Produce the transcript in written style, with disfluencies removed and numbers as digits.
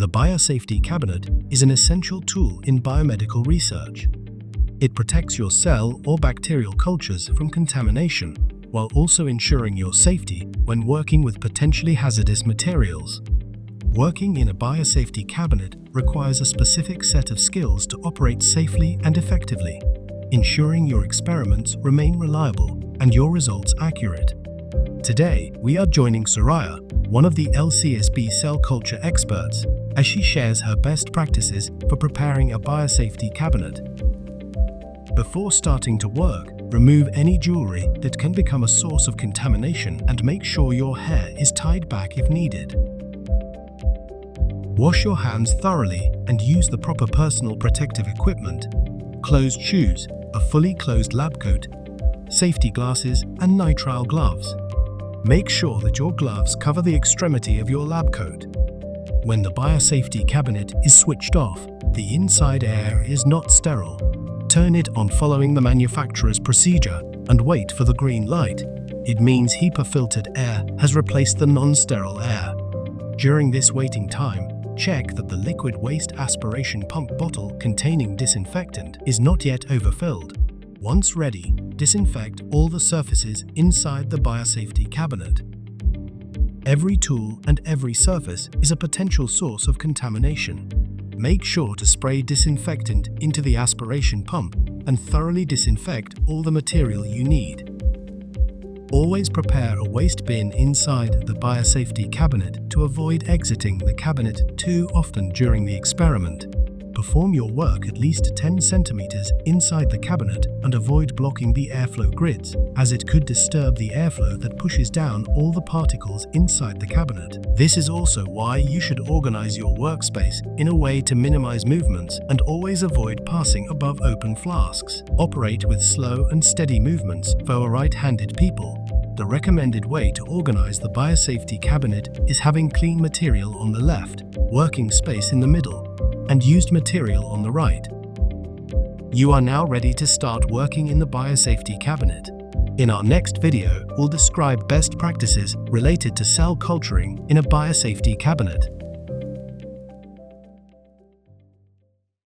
The Biosafety Cabinet is an essential tool in biomedical research. It protects your cell or bacterial cultures from contamination, while also ensuring your safety when working with potentially hazardous materials. Working in a biosafety cabinet requires a specific set of skills to operate safely and effectively, ensuring your experiments remain reliable and your results accurate. Today, we are joining Soraya, one of the LCSB cell culture experts, as she shares her best practices for preparing a biosafety cabinet. Before starting to work, remove any jewelry that can become a source of contamination and make sure your hair is tied back if needed. Wash your hands thoroughly and use the proper personal protective equipment: closed shoes, a fully closed lab coat, safety glasses, and nitrile gloves. Make sure that your gloves cover the extremity of your lab coat. When the biosafety cabinet is switched off, the inside air is not sterile. Turn it on following the manufacturer's procedure and wait for the green light. It means HEPA-filtered air has replaced the non-sterile air. During this waiting time, check that the liquid waste aspiration pump bottle containing disinfectant is not yet overfilled. Once ready, disinfect all the surfaces inside the biosafety cabinet. Every tool and every surface is a potential source of contamination. Make sure to spray disinfectant into the aspiration pump and thoroughly disinfect all the material you need. Always prepare a waste bin inside the biosafety cabinet to avoid exiting the cabinet too often during the experiment. Perform your work at least 10 centimeters inside the cabinet and avoid blocking the airflow grids, as it could disturb the airflow that pushes down all the particles inside the cabinet. This is also why you should organize your workspace in a way to minimize movements and always avoid passing above open flasks. Operate with slow and steady movements for right-handed people. The recommended way to organize the biosafety cabinet is having clean material on the left, working space in the middle, and used material on the right. You are now ready to start working in the biosafety cabinet. In our next video, we'll describe best practices related to cell culturing in a biosafety cabinet.